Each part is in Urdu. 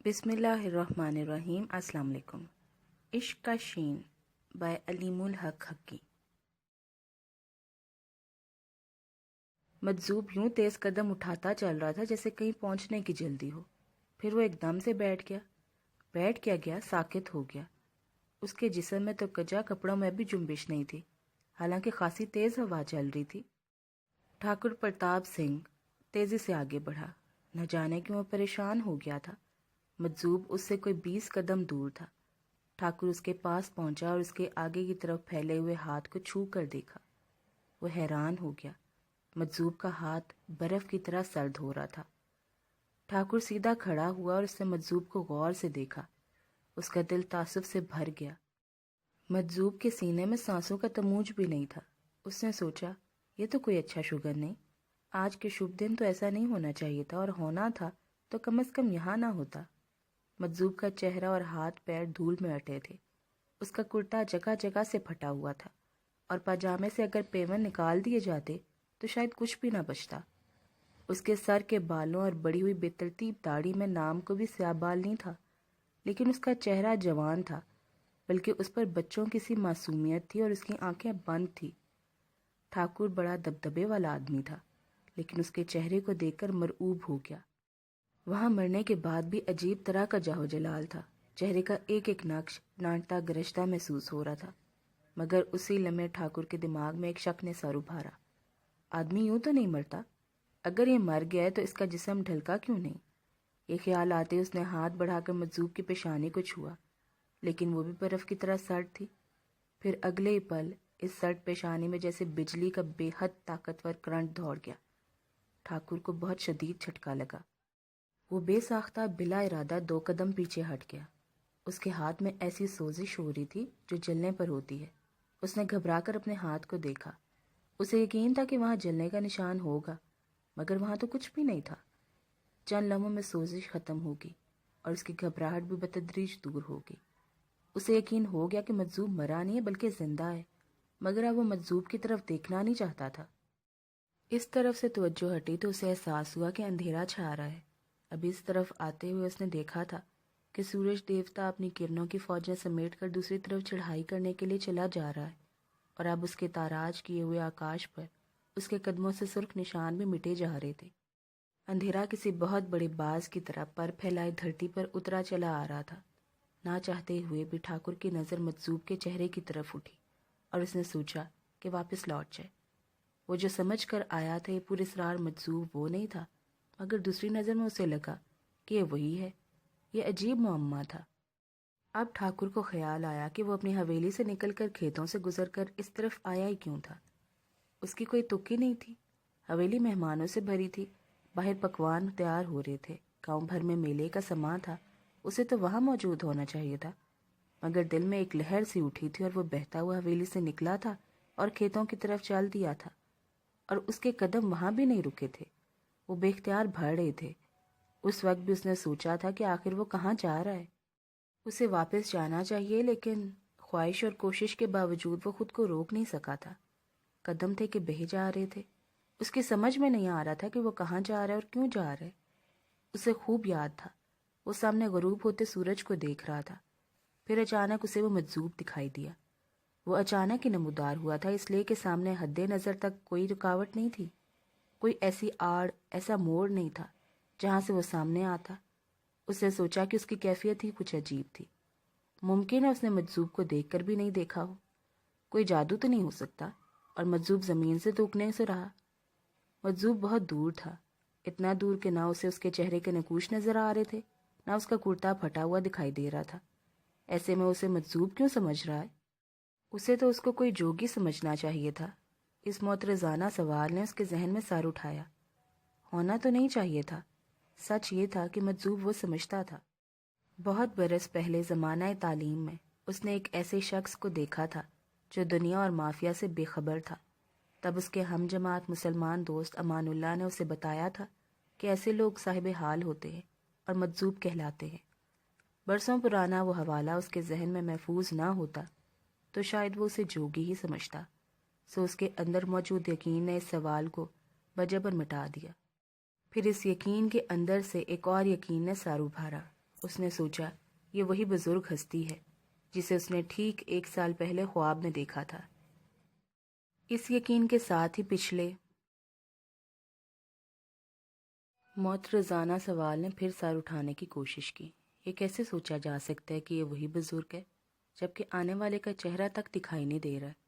بسم اللہ الرحمن الرحیم۔ السلام علیکم۔ عشق کا شین بائے علیم الحق حقی۔ مجذوب یوں تیز قدم اٹھاتا چل رہا تھا جیسے کہیں پہنچنے کی جلدی ہو، پھر وہ ایک دم سے بیٹھ گیا، ساکت ہو گیا۔ اس کے جسم میں تو کجا کپڑوں میں بھی جنبش نہیں تھی، حالانکہ خاصی تیز ہوا چل رہی تھی۔ ٹھاکر پرتاپ سنگھ تیزی سے آگے بڑھا، نہ جانے کیوں وہ پریشان ہو گیا تھا۔ مجذوب اس سے کوئی 20 قدم دور تھا۔ ٹھاکر اس کے پاس پہنچا اور اس کے آگے کی طرف پھیلے ہوئے ہاتھ کو چھو کر دیکھا۔ وہ حیران ہو گیا، مجذوب کا ہاتھ برف کی طرح سرد ہو رہا تھا۔ ٹھاکر سیدھا کھڑا ہوا اور اس نے مجذوب کو غور سے دیکھا۔ اس کا دل تعصب سے بھر گیا۔ مجذوب کے سینے میں سانسوں کا تموج بھی نہیں تھا۔ اس نے سوچا، یہ تو کوئی اچھا شگن نہیں۔ آج کے شبھ دن تو ایسا نہیں ہونا چاہیے تھا، اور ہونا تھا تو کم از کم یہاں نہ ہوتا۔ مجذوب کا چہرہ اور ہاتھ پیر دھول میں اٹے تھے۔ اس کا کرتا جگہ جگہ سے پھٹا ہوا تھا، اور پاجامے سے اگر پیون نکال دیے جاتے تو شاید کچھ بھی نہ بچتا۔ اس کے سر کے بالوں اور بڑی ہوئی بے ترتیب داڑھی میں نام کو بھی سیاہ بال نہیں تھا، لیکن اس کا چہرہ جوان تھا، بلکہ اس پر بچوں کی سی معصومیت تھی اور اس کی آنکھیں بند تھی۔ ٹھاکر بڑا دبدبے والا آدمی تھا، لیکن اس کے چہرے کو دیکھ کر مرعوب ہو گیا۔ وہاں مرنے کے بعد بھی عجیب طرح کا جاہ و جلال تھا۔ چہرے کا ایک ایک نقش ڈانٹتا گرجتا محسوس ہو رہا تھا، مگر اسی لمحے ٹھاکر کے دماغ میں ایک شک نے سر ابھارا۔ آدمی یوں تو نہیں مرتا، اگر یہ مر گیا ہے تو اس کا جسم ڈھلکا کیوں نہیں؟ یہ خیال آتے اس نے ہاتھ بڑھا کر مجذوب کی پیشانی کو چھوا، لیکن وہ بھی برف کی طرح سرد تھی۔ پھر اگلے ہی پل اس سرد پیشانی میں جیسے بجلی کا بے حد طاقتور کرنٹ دوڑ گیا۔ ٹھاکر کو بہت شدید جھٹکا لگا۔ وہ بے ساختہ بلا ارادہ 2 قدم پیچھے ہٹ گیا۔ اس کے ہاتھ میں ایسی سوزش ہو رہی تھی جو جلنے پر ہوتی ہے۔ اس نے گھبرا کر اپنے ہاتھ کو دیکھا۔ اسے یقین تھا کہ وہاں جلنے کا نشان ہوگا، مگر وہاں تو کچھ بھی نہیں تھا۔ چند لمحوں میں سوزش ختم ہوگی اور اس کی گھبراہٹ بھی بتدریج دور ہوگی۔ اسے یقین ہو گیا کہ مجذوب مرا نہیں ہے بلکہ زندہ ہے، مگر اب وہ مجذوب کی طرف دیکھنا نہیں چاہتا تھا۔ اس طرف سے توجہ ہٹی تو اسے احساس ہوا کہ اندھیرا چھا رہا ہے۔ ابھی اس طرف آتے ہوئے اس نے دیکھا تھا کہ سورج دیوتا اپنی کرنوں کی فوجیں سمیٹ کر دوسری طرف چڑھائی کرنے کے لیے چلا جا رہا ہے، اور اب اس کے تاراج کیے ہوئے آکاش پر اس کے قدموں سے سرخ نشان بھی مٹے جا رہے تھے۔ اندھیرا کسی بہت بڑے باز کی طرح پر پھیلائے دھرتی پر اترا چلا آ رہا تھا۔ نہ چاہتے ہوئے بھی ٹھاکر کی نظر مجذوب کے چہرے کی طرف اٹھی، اور اس نے سوچا کہ واپس لوٹ جائے۔ وہ جو سمجھ کر آیا تھا یہ پراسرار مجذوب وہ نہیں تھا، مگر دوسری نظر میں اسے لگا کہ یہ وہی ہے۔ یہ عجیب معمہ تھا۔ اب ٹھاکر کو خیال آیا کہ وہ اپنی حویلی سے نکل کر کھیتوں سے گزر کر اس طرف آیا ہی کیوں تھا۔ اس کی کوئی تک ہی نہیں تھی۔ حویلی مہمانوں سے بھری تھی، باہر پکوان تیار ہو رہے تھے، گاؤں بھر میں میلے کا سماں تھا، اسے تو وہاں موجود ہونا چاہیے تھا۔ مگر دل میں ایک لہر سی اٹھی تھی اور وہ بہتا ہوا حویلی سے نکلا تھا اور کھیتوں کی طرف چل دیا تھا، اور اس کے قدم وہاں بھی نہیں رکے تھے، وہ بے اختیار بڑھ رہے تھے۔ اس وقت بھی اس نے سوچا تھا کہ آخر وہ کہاں جا رہا ہے۔ اسے واپس جانا چاہیے، لیکن خواہش اور کوشش کے باوجود وہ خود کو روک نہیں سکا تھا۔ قدم تھے کہ بہے جا رہے تھے۔ اس کی سمجھ میں نہیں آ رہا تھا کہ وہ کہاں جا رہا ہے اور کیوں جا رہا ہے۔ اسے خوب یاد تھا، وہ سامنے غروب ہوتے سورج کو دیکھ رہا تھا۔ پھر اچانک اسے وہ مجذوب دکھائی دیا۔ وہ اچانک ہی نمودار ہوا تھا، اس لیے کہ سامنے حد نظر تک کوئی رکاوٹ نہیں تھی، کوئی ایسی آڑ، ایسا موڑ نہیں تھا جہاں سے وہ سامنے آتا۔ اس نے سوچا کہ اس کی کیفیت ہی کچھ عجیب تھی۔ ممکن ہے اس نے مجذوب کو دیکھ کر بھی نہیں دیکھا ہو۔ کوئی جادو تو نہیں ہو سکتا، اور مجذوب زمین سے تو اگنے سے رہا۔ مجذوب بہت دور تھا، اتنا دور کہ نہ اسے اس کے چہرے کے نقوش نظر آ رہے تھے، نہ اس کا کرتا پھٹا ہوا دکھائی دے رہا تھا۔ ایسے میں اسے مجذوب کیوں سمجھ رہا ہے؟ اسے تو اس کو کوئی جوگی سمجھنا چاہیے تھا۔ اس معترضانہ سوال نے اس کے ذہن میں سر اٹھایا۔ ہونا تو نہیں چاہیے تھا۔ سچ یہ تھا کہ مجذوب وہ سمجھتا تھا۔ بہت برس پہلے زمانہ تعلیم میں اس نے ایک ایسے شخص کو دیکھا تھا جو دنیا اور مافیا سے بے خبر تھا۔ تب اس کے ہم جماعت مسلمان دوست امان اللہ نے اسے بتایا تھا کہ ایسے لوگ صاحب حال ہوتے ہیں اور مجذوب کہلاتے ہیں۔ برسوں پرانا وہ حوالہ اس کے ذہن میں محفوظ نہ ہوتا تو شاید وہ اسے جوگی ہی سمجھتا، سو اس کے اندر موجود یقین نے اس سوال کو بجبر مٹا دیا۔ پھر اس یقین کے اندر سے ایک اور یقین نے سر ابھارا۔ اس نے سوچا یہ وہی بزرگ ہستی ہے جسے اس نے ٹھیک 1 سال پہلے خواب میں دیکھا تھا۔ اس یقین کے ساتھ ہی پچھلے معترضانہ سوال نے پھر سر اٹھانے کی کوشش کی۔ یہ کیسے سوچا جا سکتا ہے کہ یہ وہی بزرگ ہے جبکہ آنے والے کا چہرہ تک دکھائی نہیں دے رہا ہے؟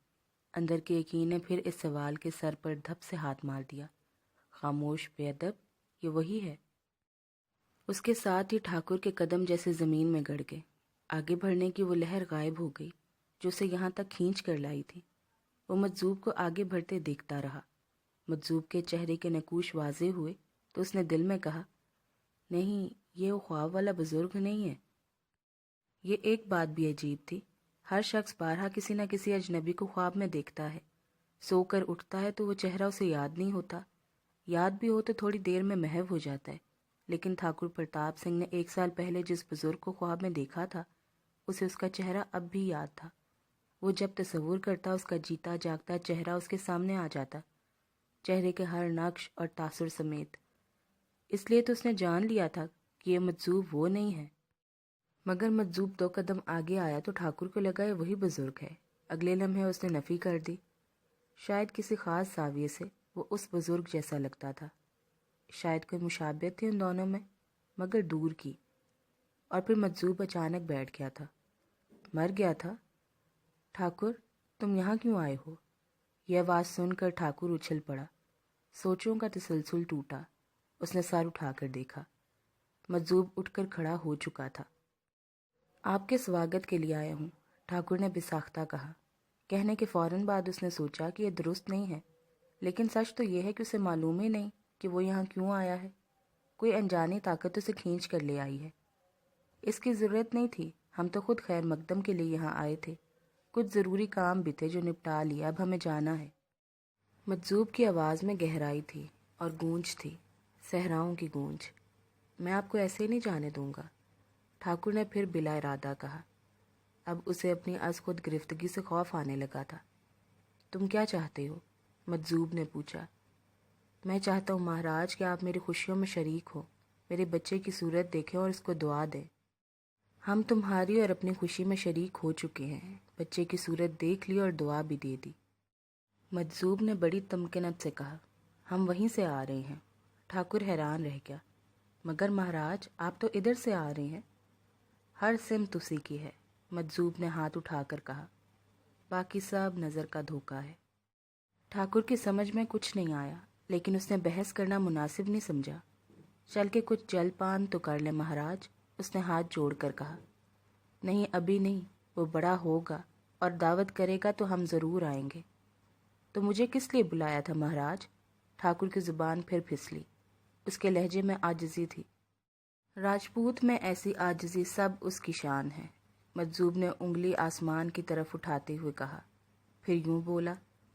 اندر کے یقین نے پھر اس سوال کے سر پر دھپ سے ہاتھ مار دیا۔ خاموش، بے ادب، یہ وہی ہے۔ اس کے ساتھ ہی ٹھاکر کے قدم جیسے زمین میں گڑ گئے۔ آگے بڑھنے کی وہ لہر غائب ہو گئی جو اسے یہاں تک کھینچ کر لائی تھی۔ وہ مجذوب کو آگے بڑھتے دیکھتا رہا۔ مجذوب کے چہرے کے نقوش واضح ہوئے تو اس نے دل میں کہا، نہیں، یہ وہ خواب والا بزرگ نہیں ہے۔ یہ ایک بات بھی عجیب تھی، ہر شخص بارہا کسی نہ کسی اجنبی کو خواب میں دیکھتا ہے، سو کر اٹھتا ہے تو وہ چہرہ اسے یاد نہیں ہوتا، یاد بھی ہو تو تھوڑی دیر میں محو ہو جاتا ہے۔ لیکن ٹھاکر پرتاپ سنگھ نے 1 سال پہلے جس بزرگ کو خواب میں دیکھا تھا اسے اس کا چہرہ اب بھی یاد تھا۔ وہ جب تصور کرتا اس کا جیتا جاگتا چہرہ اس کے سامنے آ جاتا، چہرے کے ہر نقش اور تاثر سمیت۔ اس لیے تو اس نے جان لیا تھا کہ یہ مجذوب وہ نہیں ہے۔ مگر مجذوب 2 قدم آگے آیا تو ٹھاکر کو لگا یہ وہی بزرگ ہے۔ اگلے لمحے اس نے نفی کر دی۔ شاید کسی خاص زاویے سے وہ اس بزرگ جیسا لگتا تھا، شاید کوئی مشابہت تھی ان دونوں میں، مگر دور کی۔ اور پھر مجذوب اچانک بیٹھ گیا تھا۔ مر گیا تھا؟ ٹھاکر، تم یہاں کیوں آئے ہو؟ یہ آواز سن کر ٹھاکر اچھل پڑا۔ سوچوں کا تسلسل ٹوٹا۔ اس نے سر اٹھا کر دیکھا۔ مجذوب اٹھ کر کھڑا ہو چکا تھا۔ آپ کے سواگت کے لیے آیا ہوں، ٹھاکر نے بساختہ کہا۔ کہنے کے فوراً بعد اس نے سوچا کہ یہ درست نہیں ہے، لیکن سچ تو یہ ہے کہ اسے معلوم ہی نہیں کہ وہ یہاں کیوں آیا ہے۔ کوئی انجانی طاقت اسے کھینچ کر لے آئی ہے۔ اس کی ضرورت نہیں تھی، ہم تو خود خیر مقدم کے لیے یہاں آئے تھے، کچھ ضروری کام بھی تھے جو نپٹا لیا، اب ہمیں جانا ہے۔ مجذوب کی آواز میں گہرائی تھی اور گونج تھی، صحراؤں کی گونج۔ میں آپ کو ایسے نہیں جانے دوں گا، ٹھاکر نے پھر بلا ارادہ کہا۔ اب اسے اپنی از خود گرفتگی سے خوف آنے لگا تھا۔ تم کیا چاہتے ہو؟ مجذوب نے پوچھا۔ میں چاہتا ہوں مہاراج کہ آپ میری خوشیوں میں شریک ہو، میرے بچے کی صورت دیکھیں اور اس کو دعا دیں۔ ہم تمہاری اور اپنی خوشی میں شریک ہو چکے ہیں، بچے کی صورت دیکھ لی اور دعا بھی دے دی۔ مجذوب نے بڑی تمکنت سے کہا، ہم وہیں سے آ رہے ہیں۔ ٹھاکر حیران رہ گیا۔ مگر مہاراج، آپ تو ادھر سے آ رہے ہیں۔ ہر سمت اسی کی ہے، مجذوب نے ہاتھ اٹھا کر کہا، باقی سب نظر کا دھوکہ ہے۔ ٹھاکر کی سمجھ میں کچھ نہیں آیا، لیکن اس نے بحث کرنا مناسب نہیں سمجھا۔ چل کے کچھ جل پان تو کر لیں مہاراج، اس نے ہاتھ جوڑ کر کہا۔ نہیں، ابھی نہیں، وہ بڑا ہوگا اور دعوت کرے گا تو ہم ضرور آئیں گے۔ تو مجھے کس لیے بلایا تھا مہاراج؟ ٹھاکر کی زبان پھر پھسلی، اس کے لہجے میں عاجزی تھی۔ راجپوت میں ایسی عاجزی سب اس کی شان ہے، مجذوب نے انگلی آسمان کی طرف اٹھاتے ہوئے کہا، پھر یوں بولا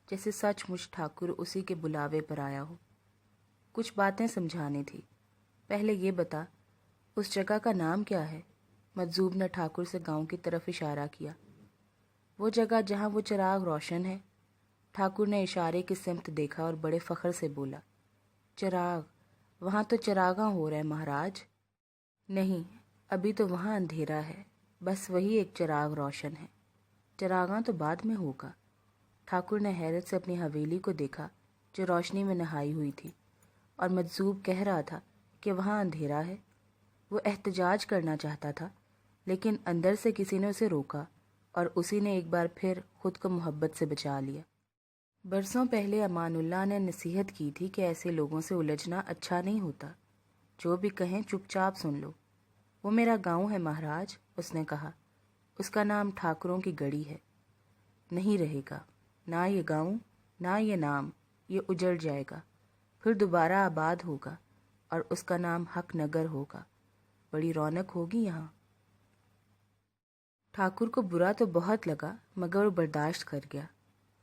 جیسے سچ مچ ٹھاکر اسی کے بلاوے پر آیا ہو۔ کچھ باتیں سمجھانی تھی، پہلے یہ بتا اس جگہ کا نام کیا ہے؟ مجذوب نے ٹھاکر سے گاؤں کی طرف اشارہ کیا۔ وہ جگہ جہاں وہ چراغ روشن ہے۔ ٹھاکر نے اشارے کی سمت دیکھا اور بڑے فخر سے بولا، چراغ، وہاں تو چراغاں ہو رہے مہاراج۔ نہیں، ابھی تو وہاں اندھیرا ہے، بس وہی ایک چراغ روشن ہے، چراغاں تو بعد میں ہوگا۔ ٹھاکر نے حیرت سے اپنی حویلی کو دیکھا جو روشنی میں نہائی ہوئی تھی، اور مجذوب کہہ رہا تھا کہ وہاں اندھیرا ہے۔ وہ احتجاج کرنا چاہتا تھا، لیکن اندر سے کسی نے اسے روکا اور اسی نے ایک بار پھر خود کو محبت سے بچا لیا۔ برسوں پہلے امان اللہ نے نصیحت کی تھی کہ ایسے لوگوں سے الجھنا اچھا نہیں ہوتا، جو بھی کہیں چپ چاپ سن لو۔ وہ میرا گاؤں ہے مہاراج، اس نے کہا، اس کا نام ٹھاکروں کی گڑی ہے۔ نہیں رہے گا، نہ یہ گاؤں، نہ یہ نام، یہ اجڑ جائے گا، پھر دوبارہ آباد ہوگا اور اس کا نام حق نگر ہوگا، بڑی رونق ہوگی یہاں۔ ٹھاکر کو برا تو بہت لگا، مگر وہ برداشت کر گیا۔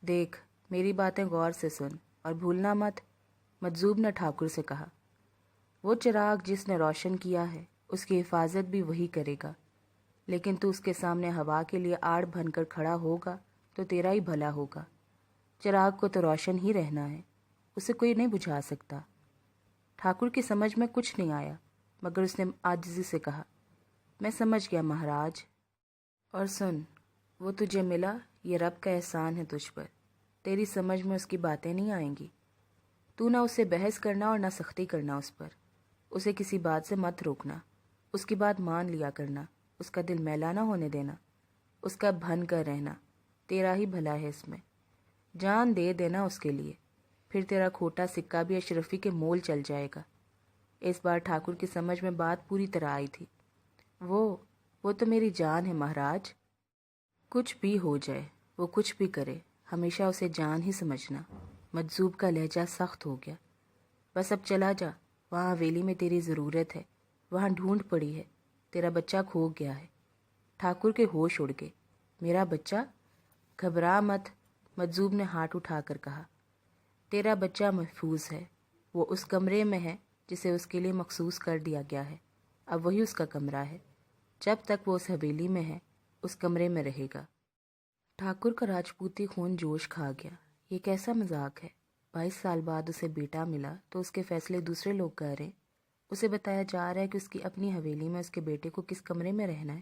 دیکھ، میری باتیں غور سے سن اور بھولنا مت، مجذوب نے ٹھاکر سے کہا۔ وہ چراغ جس نے روشن کیا ہے اس کی حفاظت بھی وہی کرے گا، لیکن تو اس کے سامنے ہوا کے لیے آڑ بن کر کھڑا ہوگا تو تیرا ہی بھلا ہوگا۔ چراغ کو تو روشن ہی رہنا ہے، اسے کوئی نہیں بجھا سکتا۔ ٹھاکر کی سمجھ میں کچھ نہیں آیا، مگر اس نے عاجزی سے کہا، میں سمجھ گیا مہاراج۔ اور سن، وہ تجھے ملا، یہ رب کا احسان ہے تجھ پر، تیری سمجھ میں اس کی باتیں نہیں آئیں گی۔ تو نہ اس سے بحث کرنا اور نہ سختی کرنا اس پر، اسے کسی بات سے مت روکنا، اس کی بات مان لیا کرنا، اس کا دل میلا نہ ہونے دینا، اس کا بھن کر رہنا، تیرا ہی بھلا ہے اس میں، جان دے دینا اس کے لیے، پھر تیرا کھوٹا سکہ بھی اشرفی کے مول چل جائے گا۔ اس بار ٹھاکر کی سمجھ میں بات پوری طرح آئی تھی۔ وہ تو میری جان ہے مہاراج، کچھ بھی ہو جائے، وہ کچھ بھی کرے، ہمیشہ اسے جان ہی سمجھنا۔ مجذوب کا لہجہ سخت ہو گیا۔ بس اب چلا جا، وہاں حویلی میں تیری ضرورت ہے، وہاں ڈھونڈ پڑی ہے، تیرا بچہ کھو گیا ہے۔ ٹھاکر کے ہوش اڑ گئے۔ میرا بچہ؟ گھبرا مت، مجذوب نے ہاتھ اٹھا کر کہا، تیرا بچہ محفوظ ہے، وہ اس کمرے میں ہے جسے اس کے لیے مخصوص کر دیا گیا ہے، اب وہی اس کا کمرہ ہے، جب تک وہ اس حویلی میں ہے اس کمرے میں رہے گا۔ ٹھاکر کا راجپوتی خون جوش کھا گیا۔ یہ کیسا مذاق ہے؟ 22 سال بعد اسے بیٹا ملا تو اس کے فیصلے دوسرے لوگ کر رہے، اسے بتایا جا رہا ہے کہ اس کی اپنی حویلی میں اس کے بیٹے کو کس کمرے میں رہنا ہے۔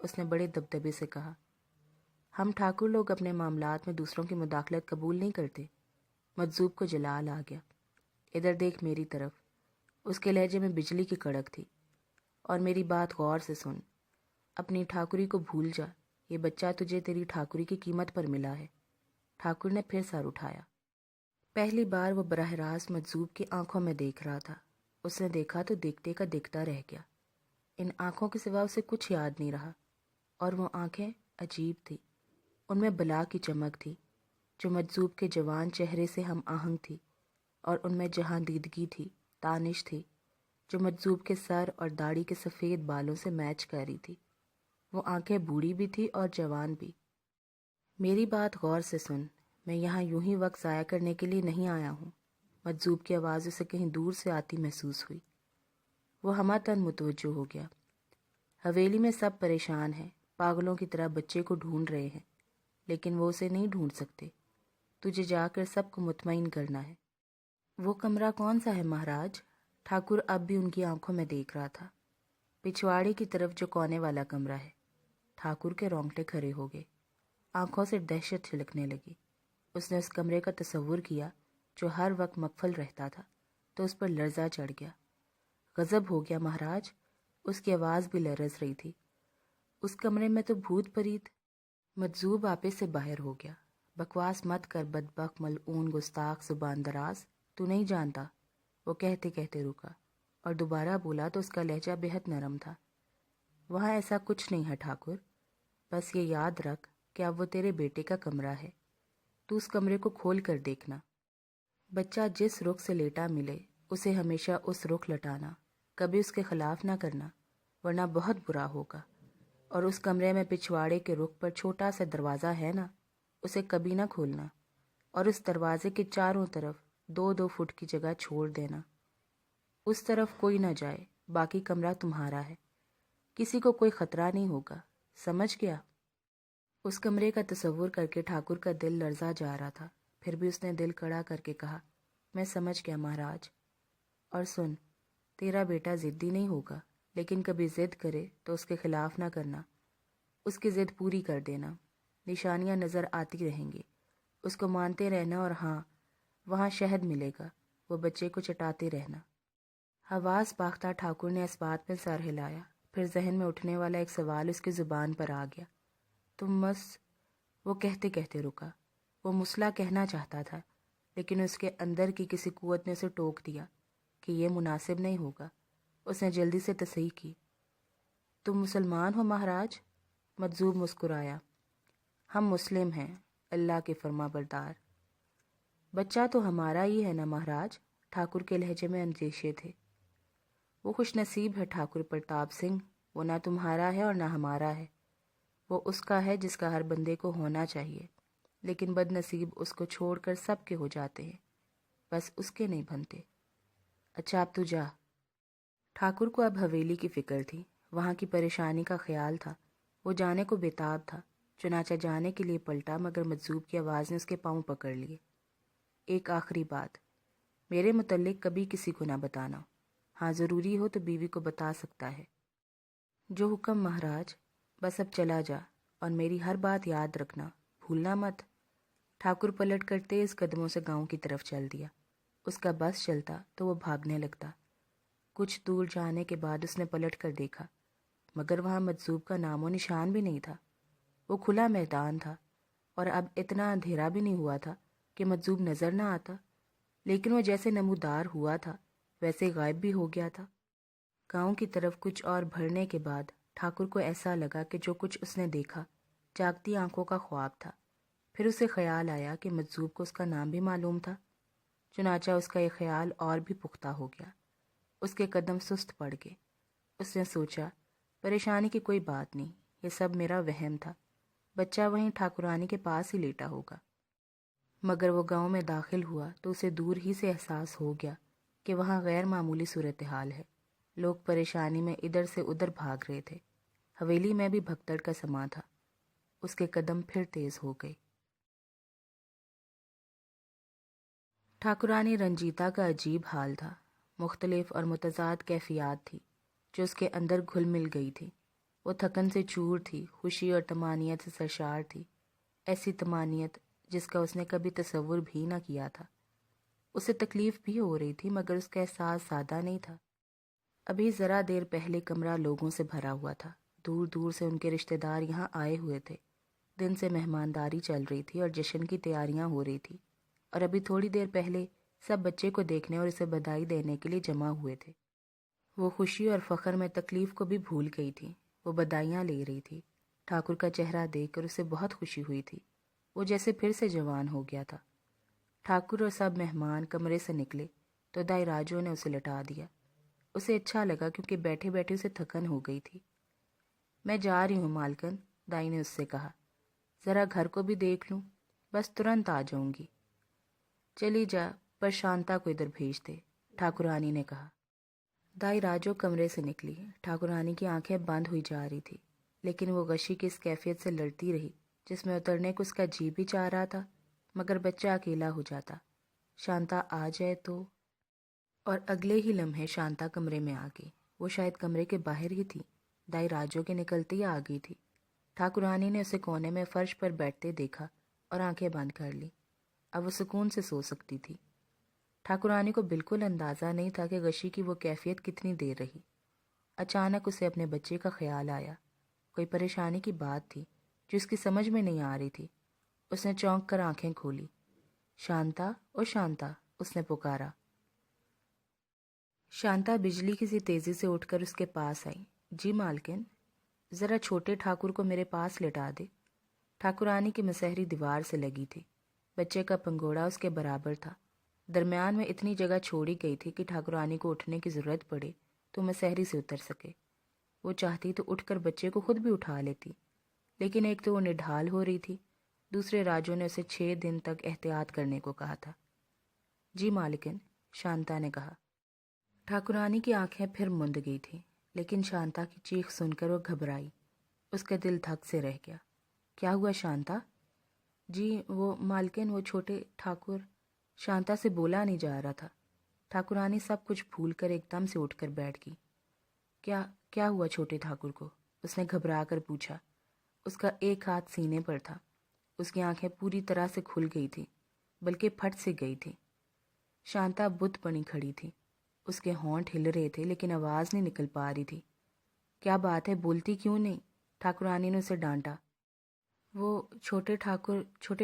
اس نے بڑے دبدبے سے کہا، ہم ٹھاکر لوگ اپنے معاملات میں دوسروں کی مداخلت قبول نہیں کرتے۔ مجذوب کو جلال آ گیا۔ ادھر دیکھ میری طرف، اس کے لہجے میں بجلی کی کڑک تھی، اور میری بات غور سے سن، اپنی ٹھاکری کو بھول جا، یہ بچہ تجھے تیری ٹھاکری کی قیمت پر ملا ہے۔ ٹھاکر نے پھر سر اٹھایا۔ پہلی بار وہ براہ راست مجذوب کی آنکھوں میں دیکھ رہا تھا۔ اس نے دیکھا تو دیکھتے کا دیکھتا رہ گیا۔ ان آنکھوں کے سوا اسے کچھ یاد نہیں رہا، اور وہ آنکھیں عجیب تھی، ان میں بلا کی چمک تھی جو مجذوب کے جوان چہرے سے ہم آہنگ تھی، اور ان میں جہاں دیدگی تھی، تانش تھی، جو مجذوب کے سر اور داڑھی کے سفید بالوں سے میچ کر رہی تھی۔ وہ آنکھیں بوڑھی بھی تھی اور جوان بھی۔ میری بات غور سے سن، میں یہاں یوں ہی وقت ضائع کرنے کے لیے نہیں آیا ہوں۔ مجذوب کی آواز اسے کہیں دور سے آتی محسوس ہوئی۔ وہ ہمہ متوجہ ہو گیا۔ حویلی میں سب پریشان ہیں، پاگلوں کی طرح بچے کو ڈھونڈ رہے ہیں، لیکن وہ اسے نہیں ڈھونڈ سکتے۔ تجھے جا کر سب کو مطمئن کرنا ہے۔ وہ کمرہ کون سا ہے مہاراج؟ ٹھاکر اب بھی ان کی آنکھوں میں دیکھ رہا تھا۔ پچھواڑے کی طرف جو کونے والا کمرہ ہے۔ ٹھاکر کے رونگٹے کھڑے ہو گئے، آنکھوں سے دہشت چھلکنے لگی۔ اس نے اس کمرے کا تصور کیا جو ہر وقت مقفل رہتا تھا تو اس پر لرزہ چڑھ گیا۔ غضب ہو گیا مہاراج، اس کی آواز بھی لرز رہی تھی۔ اس کمرے میں تو بھوت پریت۔ مجذوب آپے سے باہر ہو گیا۔ بکواس مت کر بدبخت، ملعون، گستاخ، زبان دراز، تو نہیں جانتا۔ وہ کہتے کہتے رکا اور دوبارہ بولا تو اس کا لہجہ بہت نرم تھا۔ وہاں ایسا کچھ نہیں ہے ٹھاکر، بس یہ یاد رکھ کہ اب وہ تیرے بیٹے کا کمرہ ہے، تو اس کمرے کو کھول کر دیکھنا۔ بچہ جس رخ سے لیٹا ملے اسے ہمیشہ اس رخ لٹانا، کبھی اس کے خلاف نہ کرنا، ورنہ بہت برا ہوگا۔ اور اس کمرے میں پچھواڑے کے رخ پر چھوٹا سا دروازہ ہے نا، اسے کبھی نہ کھولنا، اور اس دروازے کے چاروں طرف 2-2 فٹ کی جگہ چھوڑ دینا۔ اس طرف کوئی نہ جائے، باقی کمرہ تمہارا ہے، کسی کو کوئی خطرہ نہیں ہوگا، سمجھ گیا؟ اس کمرے کا تصور کر کے ٹھاکر کا دل لرزا جا رہا تھا، پھر بھی اس نے دل کڑا کر کے کہا، میں سمجھ گیا مہاراج۔ اور سن، تیرا بیٹا ضدی نہیں ہوگا، لیکن کبھی ضد کرے تو اس کے خلاف نہ کرنا، اس کی ضد پوری کر دینا۔ نشانیاں نظر آتی رہیں گی، اس کو مانتے رہنا، اور ہاں، وہاں شہد ملے گا، وہ بچے کو چٹاتے رہنا۔ حواس باختہ ٹھاکر نے اس بات میں سر ہلایا، پھر ذہن میں اٹھنے والا ایک سوال اس کی زبان پر آ گیا۔ تم وہ کہتے کہتے رکا۔ وہ مسئلہ کہنا چاہتا تھا، لیکن اس کے اندر کی کسی قوت نے اسے ٹوک دیا کہ یہ مناسب نہیں ہوگا۔ اس نے جلدی سے تصحیح کی، تم مسلمان ہو مہاراج؟ مجذوب مسکرایا، ہم مسلم ہیں، اللہ کے فرما بردار۔ بچہ تو ہمارا ہی ہے نا مہاراج؟ ٹھاکر کے لہجے میں اندیشے تھے۔ وہ خوش نصیب ہے ٹھاکر پرتاپ سنگھ، وہ نہ تمہارا ہے اور نہ ہمارا ہے، وہ اس کا ہے جس کا ہر بندے کو ہونا چاہیے، لیکن بد نصیب اس کو چھوڑ کر سب کے ہو جاتے ہیں، بس اس کے نہیں بنتے۔ اچھا اب تو جا۔ ٹھاکر کو اب حویلی کی فکر تھی، وہاں کی پریشانی کا خیال تھا۔ وہ جانے کو بےتاب تھا، چنانچہ جانے کے لیے پلٹا، مگر مجذوب کی آواز نے اس کے پاؤں پکڑ لیے۔ ایک آخری بات، میرے متعلق کبھی کسی کو نہ بتانا، ہاں ضروری ہو تو بیوی کو بتا سکتا ہے۔ جو حکم مہاراج، بس اب چلا جا اور میری ہر بات یاد رکھنا، بھولنا مت۔ ٹھاکر پلٹ کر تیز قدموں سے گاؤں کی طرف چل دیا۔ اس کا بس چلتا تو وہ بھاگنے لگتا۔ کچھ دور جانے کے بعد اس نے پلٹ کر دیکھا، مگر وہاں مجذوب کا نام و نشان بھی نہیں تھا۔ وہ کھلا میدان تھا اور اب اتنا اندھیرا بھی نہیں ہوا تھا کہ مجذوب نظر نہ آتا، لیکن وہ جیسے نمودار ہوا تھا ویسے غائب بھی ہو گیا تھا۔ گاؤں کی طرف کچھ اور بڑھنے کے بعد ٹھاکر کو ایسا لگا کہ جو کچھ اس نے دیکھا جاگتی آنکھوں کا خواب تھا۔ پھر اسے خیال آیا کہ مجذوب کو اس کا نام بھی معلوم تھا۔ چنانچہ اس کا یہ خیال اور بھی پختہ ہو گیا۔ اس کے قدم سست پڑ گئے۔ اس نے سوچا، پریشانی کی کوئی بات نہیں، یہ سب میرا وہم تھا، بچہ وہیں ٹھاکرانی کے پاس ہی لیٹا ہوگا۔ مگر وہ گاؤں میں داخل ہوا تو اسے دور ہی سے احساس ہو گیا کہ وہاں غیر معمولی صورتحال ہے۔ لوگ پریشانی میں ادھر سے ادھر بھاگ رہے تھے۔ حویلی میں بھی بھگدڑ کا سما تھا۔ اس کے قدم پھر تیز ہو گئے۔ ٹھاکرانی رنجیتا کا عجیب حال تھا۔ مختلف اور متضاد کیفیات تھی جو اس کے اندر گھل مل گئی تھی۔ وہ تھکن سے چور تھی، خوشی اور طمانینت سے سرشار تھی، ایسی طمانینت جس کا اس نے کبھی تصور بھی نہ کیا تھا۔ اسے تکلیف بھی ہو رہی تھی مگر اس کا احساس سادہ نہیں تھا۔ ابھی ذرا دیر پہلے کمرہ لوگوں سے بھرا ہوا تھا۔ دور دور سے ان کے رشتہ دار یہاں آئے ہوئے تھے۔ دن سے مہمانداری چل رہی تھی اور جشن کی تیاریاں ہو رہی تھی، اور ابھی تھوڑی دیر پہلے سب بچے کو دیکھنے اور اسے بدائی دینے کے لیے جمع ہوئے تھے۔ وہ خوشی اور فخر میں تکلیف کو بھی بھول گئی تھی۔ وہ بدائیاں لے رہی تھی۔ ٹھاکر کا چہرہ دیکھ کر اسے بہت خوشی ہوئی تھی۔ وہ جیسے پھر سے جوان ہو گیا تھا۔ ٹھاکر اور سب مہمان کمرے سے نکلے تو دائی راجو نے اسے لٹا دیا۔ اسے اچھا لگا کیونکہ بیٹھے بیٹھے اسے تھکن ہو گئی تھی۔ میں جا رہی ہوں مالکن، دائی نے اس سے کہا، ذرا گھر کو بھی دیکھ لوں، بس ترنت آ جاؤں گی۔ چلی جا، پر شانتا کو ادھر بھیج دے، ٹھاکرانی نے کہا۔ دائی راجو کمرے سے نکلی۔ ٹھاکرانی کی آنکھیں بند ہوئی جا رہی تھی، لیکن وہ غشی کی اس کیفیت سے لڑتی رہی جس میں اترنے کو اس کا جی بھی چاہ رہا تھا مگر بچہ اکیلا ہو جاتا، شانتا آ جائے تو۔ اور اگلے ہی لمحے شانتا کمرے میں آ گئی۔ وہ شاید کمرے کے باہر ہی تھی۔ دائی راجو کے نکلتے ہی آ گئی تھی۔ ٹھاکرانی نے اسے کونے میں فرش پر بیٹھتے دیکھا اور آنکھیں بند کر لی۔ اب وہ سکون سے سو سکتی تھی۔ ٹھاکرانی کو بالکل اندازہ نہیں تھا کہ غشی کی وہ کیفیت کتنی دیر رہی۔ اچانک اسے اپنے بچے کا خیال آیا۔ کوئی پریشانی کی بات تھی جو اس کی سمجھ میں نہیں آ رہی تھی۔ اس نے چونک کر آنکھیں کھولی۔ شانتا، او شانتا، اس نے پکارا۔ شانتا بجلی کی سی تیزی سے اٹھ کر اس کے پاس آئی۔ جی مالکن، ذرا چھوٹے ٹھاکر کو میرے پاس لٹا دے۔ ٹھاکرانی کی مسحری دیوار سے لگی تھی۔ بچے کا پنگوڑا اس کے برابر تھا۔ درمیان میں اتنی جگہ چھوڑی گئی تھی کہ ٹھاکرانی کو اٹھنے کی ضرورت پڑے تو مسحری سے اتر سکے۔ وہ چاہتی تو اٹھ کر بچے کو خود بھی اٹھا لیتی، لیکن ایک تو وہ نڈھال ہو رہی تھی، دوسرے راجو نے اسے 6 دن تک احتیاط کرنے کو کہا تھا۔ جی مالکن، شانتا نے کہا۔ ٹھاکرانی کی آنکھیں پھر مند گئی تھیں، لیکن شانتا کی چیخ سن کر وہ گھبرائی۔ اس کا دل دھک سے رہ گیا۔ کیا ہوا شانتا؟ جی وہ مالکن، وہ چھوٹے ٹھاکر۔ شانتا سے بولا نہیں جا رہا تھا۔ ٹھاکرانی سب کچھ بھول کر ایک دم سے اٹھ کر بیٹھ گئی۔ کیا ہوا چھوٹے ٹھاکر کو؟ اس نے گھبرا کر پوچھا۔ اس کا ایک ہاتھ سینے پر تھا۔ اس کی آنکھیں پوری طرح سے کھل گئی تھی، بلکہ پھٹ سے گئی تھی۔ شانتا بت بنی کھڑی تھی۔ اس کے ہونٹ ہل رہے تھے لیکن آواز نہیں نکل پا رہی تھی۔ کیا بات ہے، بولتی کیوں نہیں؟ ٹھاکرانی نے اسے ڈانٹا۔ وہ چھوٹے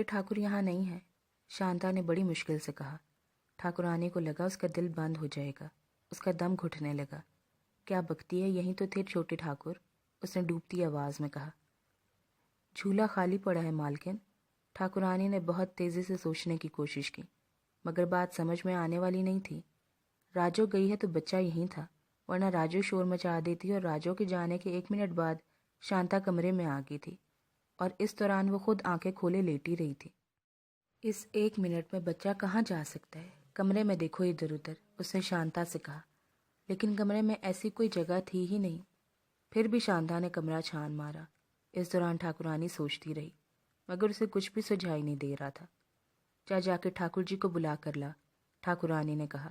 ٹھاکر یہاں نہیں ہے، شانتا نے بڑی مشکل سے کہا۔ ٹھاکرانی کو لگا اس کا دل بند ہو جائے گا۔ اس کا دم گھٹنے لگا۔ کیا بکتی ہے، یہیں تو تھے چھوٹے ٹھاکر، اس نے ڈوبتی آواز میں کہا۔ جھولا خالی پڑا ہے مالکن۔ ٹھاکرانی نے بہت تیزی سے سوچنے کی کوشش کی، مگر بات سمجھ میں آنے والی نہیں تھی۔ راجو گئی ہے تو بچہ یہیں تھا، ورنہ راجو شور مچا دیتی، اور راجو کے جانے کے 1 منٹ بعد شانتا کمرے میں آ گئی تھی، اور اس دوران وہ خود آنکھیں کھولے لیٹی رہی تھی۔ اس 1 منٹ میں بچہ کہاں جا سکتا ہے؟ کمرے میں دیکھو ادھر ادھر، اس نے شانتا سے کہا، لیکن کمرے میں ایسی کوئی جگہ تھی ہی نہیں۔ پھر بھی شانتا نے کمرہ چھان مارا۔ اس دوران ٹھاکرانی سوچتی رہی، مگر اسے کچھ بھی سجھائی نہیں دے رہا تھا۔ جا کے ٹھاکر جی کو بلا کر لا، ٹھاکرانی نے کہا۔